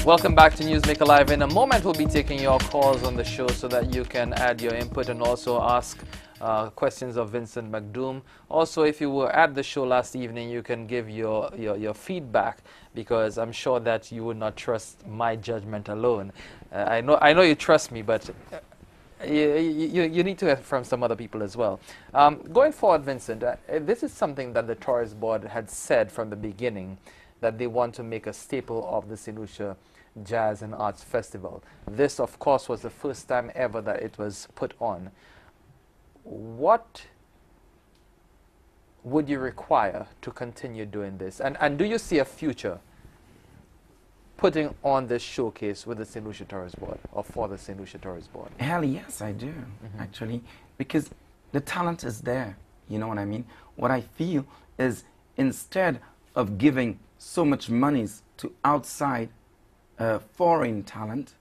Welcome back to Newsmaker Live. In a moment, we'll be taking your calls on the show so that you can add your input and also ask questions of Vincent Mc Doom. Also, if you were at the show last evening, you can give your feedback, because I'm sure that you would not trust my judgment alone. I know you trust me, but you need to hear from some other people as well. Going forward, Vincent, this is something that the Tourist Board had said from the beginning, that they want to make a staple of the Saint Lucia Jazz and Arts Festival. This, of course, was the first time ever that it was put on. What would you require to continue doing this? And do you see a future putting on this showcase with the Saint Lucia Tourist Board, or for the Saint Lucia Tourist Board? Hell yes, I do, actually, because the talent is there, you know what I mean? What I feel is, instead of giving so much monies to outside foreign talent,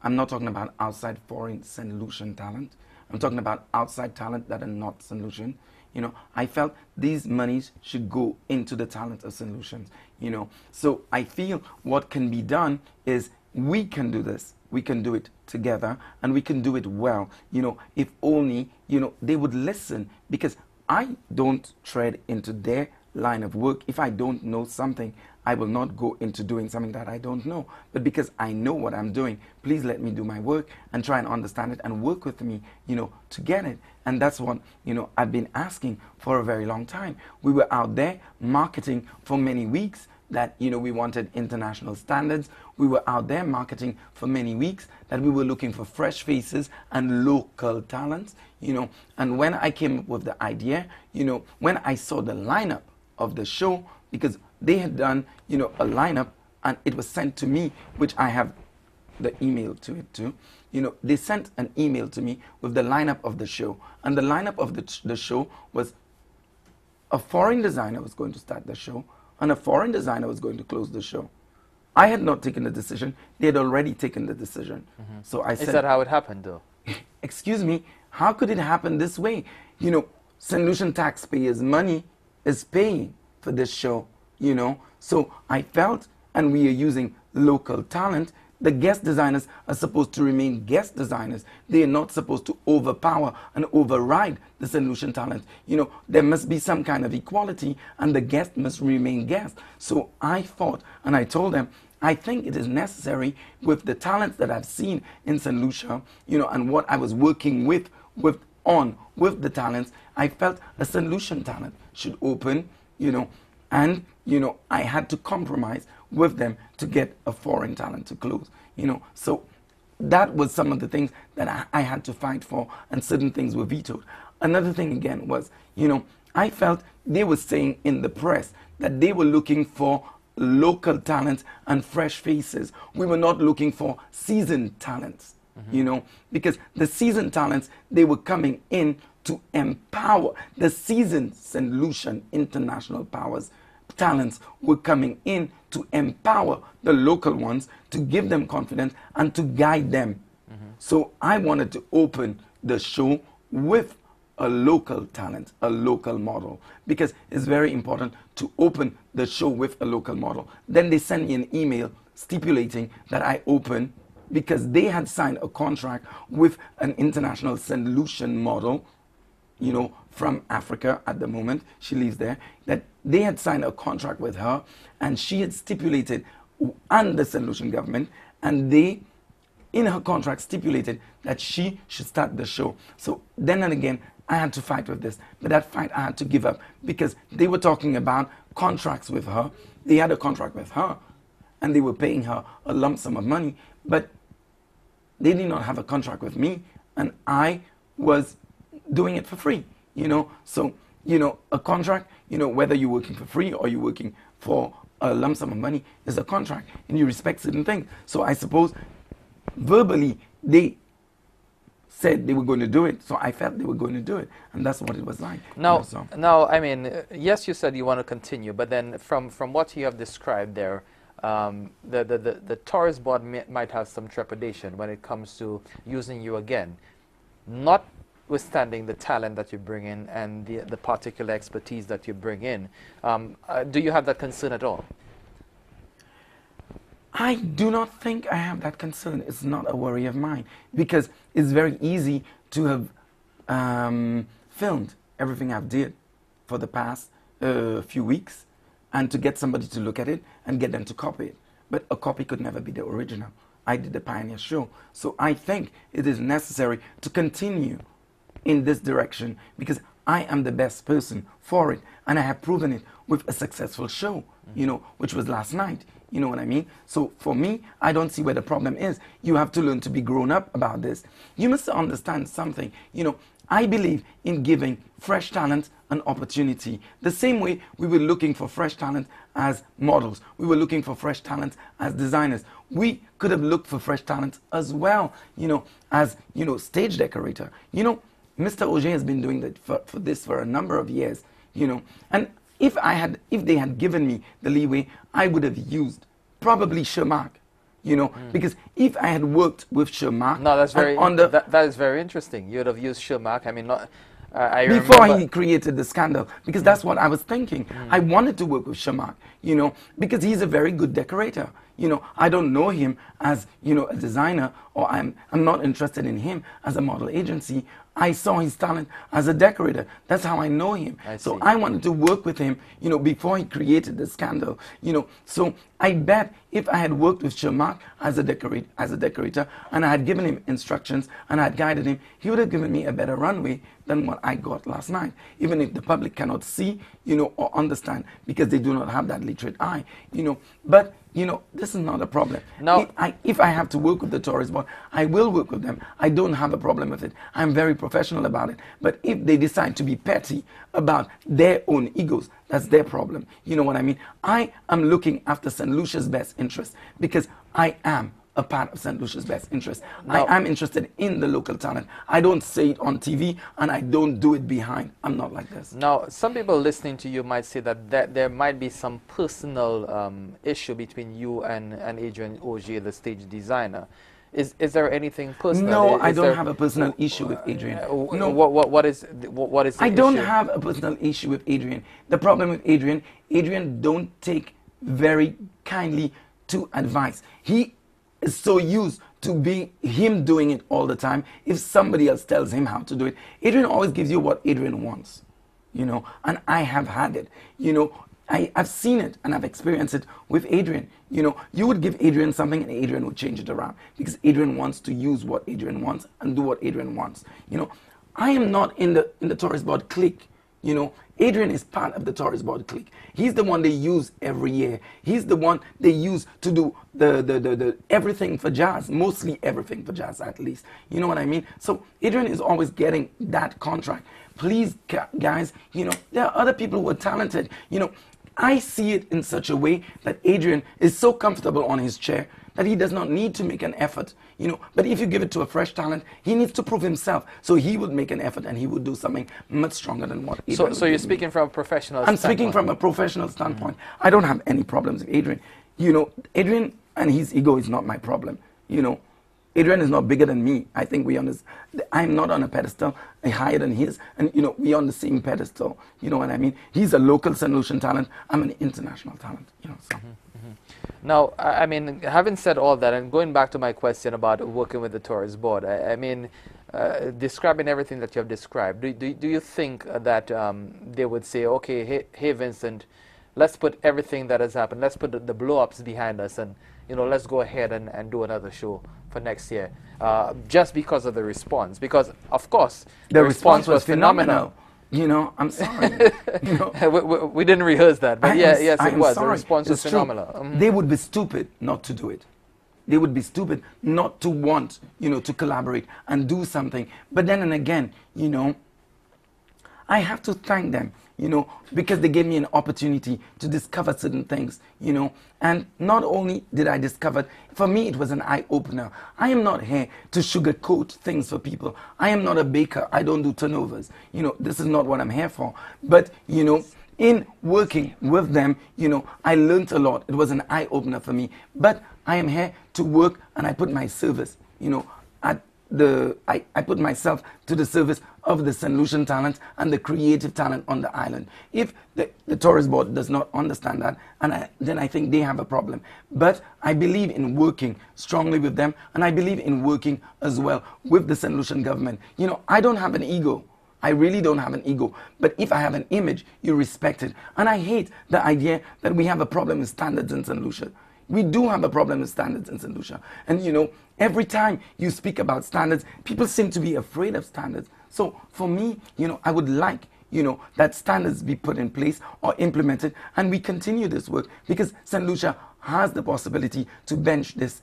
I'm not talking about outside foreign Saint Lucian talent, I'm talking about outside talent that are not Saint Lucian. You know, I felt these monies should go into the talent of Saint Lucians, you know. So I feel what can be done is, we can do this, we can do it together, and we can do it well, you know, if only, you know, they would listen, because I don't tread into their line of work. If I don't know something, I will not go into doing something that I don't know. But because I know what I'm doing, please let me do my work and try and understand it and work with me, you know, to get it. And that's what, you know, I've been asking for a very long time. We were out there marketing for many weeks that, you know, we wanted international standards. We were out there marketing for many weeks that we were looking for fresh faces and local talents, you know. And when I came up with the idea, you know, when I saw the lineup of the show, because they had done, you know, a lineup, and it was sent to me, which I have the email to it too. You know, they sent an email to me with the lineup of the show, and the lineup of the show was a foreign designer was going to start the show, and a foreign designer was going to close the show. I had not taken the decision; they had already taken the decision. So I said, "Is that how it happened, though?" Excuse me, how could it happen this way? You know, Saint Lucian taxpayers' money is paying for this show, you know. So I felt, and we are using local talent, the guest designers are supposed to remain guest designers. They are not supposed to overpower and override the Saint Lucian talent. You know, there must be some kind of equality, and the guest must remain guest. So I thought, and I told them, I think it is necessary, with the talents that I've seen in Saint Lucia, you know, and what I was working with the talents, I felt a Saint Lucian talent should open, you know, and, you know, I had to compromise with them to get a foreign talent to close, you know. So that was some of the things that I had to fight for, and certain things were vetoed. Another thing again was, you know, I felt they were saying in the press that they were looking for local talents and fresh faces. We were not looking for seasoned talents, you know, because the seasoned talents, they were coming in to empower the seasoned Saint Lucian international powers. Talents were coming in to empower the local ones, to give them confidence and to guide them. So I wanted to open the show with a local talent, a local model, because it's very important to open the show with a local model. Then they sent me an email stipulating that I open, because they had signed a contract with an international Saint Lucian model, you know, from Africa at the moment. She lives there. That they had signed a contract with her, and she had stipulated, and the Saint Lucian government, and they, in her contract, stipulated that she should start the show. So then and again, I had to fight with this, but that fight I had to give up, because they were talking about contracts with her. They had a contract with her, and they were paying her a lump sum of money, but they did not have a contract with me, and I was doing it for free, you know. So, you know, a contract, you know, whether you're working for free or you're working for a lump sum of money, is a contract, and you respect certain things. So I suppose verbally they said they were going to do it, so I felt they were going to do it, and that's what it was like. Now, you know, so. now, I mean, yes, you said you want to continue, but then from what you have described there, the Tourist Board might have some trepidation when it comes to using you again, notwithstanding the talent that you bring in and the particular expertise that you bring in. Do you have that concern at all? I do not think I have that concern. It's not a worry of mine because it's very easy to have filmed everything I've did for the past few weeks and to get somebody to look at it and get them to copy it. But a copy could never be the original. I did the pioneer show. So I think it is necessary to continue in this direction because I am the best person for it. And I have proven it with a successful show, you know, which was last night. You know what I mean? So for me, I don't see where the problem is. You have to learn to be grown up about this. You must understand something. You know, I believe in giving fresh talent an opportunity. The same way we were looking for fresh talent as models. We were looking for fresh talent as designers. We could have looked for fresh talent as well, you know, as, you know, stage decorator. You know, Mr. Auger has been doing that for this for a number of years, you know. And if they had given me the leeway, I would have used probably Shermark, you know, because if I had worked with Shermark, no, that's very that is very interesting. You would have used Shermark. I mean, not before he created the scandal, because that's what I was thinking. I wanted to work with Shermark, you know, because he's a very good decorator. You know, I don't know him as, you know, a designer, or I'm not interested in him as a model agency. I saw his talent as a decorator. That's how I know him. So I wanted to work with him, you know, before he created the scandal, you know. So I bet if I had worked with Shermark as a decorator, and I had given him instructions and I had guided him, he would have given me a better runway than what I got last night. Even if the public cannot see, you know, or understand because they do not have that literate eye, you know. But you know, this is not a problem. No. If I have to work with the tourist board, I will work with them. I don't have a problem with it. I'm very professional about it. But if they decide to be petty about their own egos, that's their problem. You know what I mean? I am looking after Saint Lucia's best interest because I am a part of Saint Lucia's best interest. No. I am interested in the local talent. I don't say it on TV and I don't do it behind. I'm not like this. Now, some people listening to you might say that there might be some personal issue between you and Adrian Auger, the stage designer. Is there anything personal? No, I don't have a personal issue with Adrian. No. What is the I don't have a personal issue with Adrian. The problem with Adrian don't take very kindly to advice. He is so used to being him doing it all the time. If somebody else tells him how to do it, Adrian always gives you what Adrian wants, you know, and I have had it, you know. I've seen it and I've experienced it with Adrian. You know, you would give Adrian something and Adrian would change it around because Adrian wants to use what Adrian wants and do what Adrian wants. You know, I am not in the tourist board clique. You know, Adrian is part of the tourist board clique. He's the one they use every year. He's the one they use to do the everything for jazz, mostly everything for jazz at least. You know what I mean? So Adrian is always getting that contract. Please, guys, you know, there are other people who are talented. You know, I see it in such a way that Adrian is so comfortable on his chair that he does not need to make an effort, you know. But if you give it to a fresh talent, he needs to prove himself. So he would make an effort and he would do something much stronger than what Adrian So you're speaking from a professional standpoint? I'm speaking from a professional standpoint. I don't have any problems with Adrian. You know, Adrian and his ego is not my problem, you know. Adrian is not bigger than me. I think I'm not on a pedestal higher than his. And, you know, we're on the same pedestal. You know what I mean? He's a local Saint Lucian talent. I'm an international talent, you know. So. Now, I mean, having said all that, and going back to my question about working with the tourist board, I mean, describing everything that you have described, do you think that they would say, okay, hey, Vincent, let's put everything that has happened, let's put the blow-ups behind us, and, you know, let's go ahead and do another show for next year, just because of the response? Because, of course, the response was phenomenal. You know, I'm sorry. You know, we didn't rehearse that, but yes, it was. Sorry. The response was phenomenal. They would be stupid not to do it. They would be stupid not to want, you know, to collaborate and do something. But then and again, you know, I have to thank them, you know, because they gave me an opportunity to discover certain things, you know. And not only did I discover, for me it was an eye-opener. I am not here to sugarcoat things for people. I am not a baker. I don't do turnovers. You know, this is not what I'm here for. But, you know, in working with them, you know, I learned a lot. It was an eye-opener for me. But I am here to work and I put my service, you know, at I put myself to the service of the Saint Lucian talent and the creative talent on the island. If the tourist board does not understand that, then I think they have a problem. But I believe in working strongly with them, and I believe in working as well with the Saint Lucian government. You know, I don't have an ego. I really don't have an ego. But if I have an image, you respect it. And I hate the idea that we have a problem with standards in Saint Lucia. We do have a problem with standards in Saint Lucia. And you know, every time you speak about standards, people seem to be afraid of standards. So for me, you know, I would like, you know, that standards be put in place or implemented, and we continue this work, because Saint Lucia has the possibility to bench this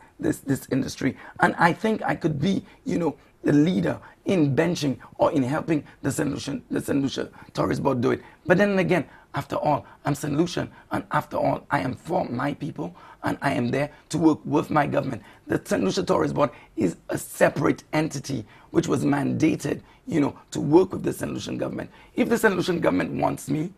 industry. And I think I could be, you know, the leader in benching or in helping the Saint Lucia Tourist Board do it. But then again, after all, I'm Saint Lucian, and after all, I am for my people, and I am there to work with my government. The Saint Lucia Tourist Board is a separate entity which was mandated, you know, to work with the Saint Lucian government. If the Saint Lucian government wants me,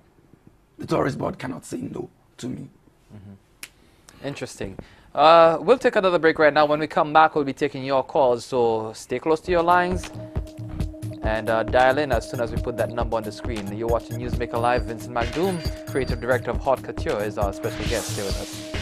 the Tourist Board cannot say no to me. Mm-hmm. Interesting. We'll take another break right now. When we come back, we'll be taking your calls, so stay close to your lines and dial in as soon as we put that number on the screen. You're watching Newsmaker Live. Vincent Mc Doom, creative director of Haute Couture, is our special guest here with us.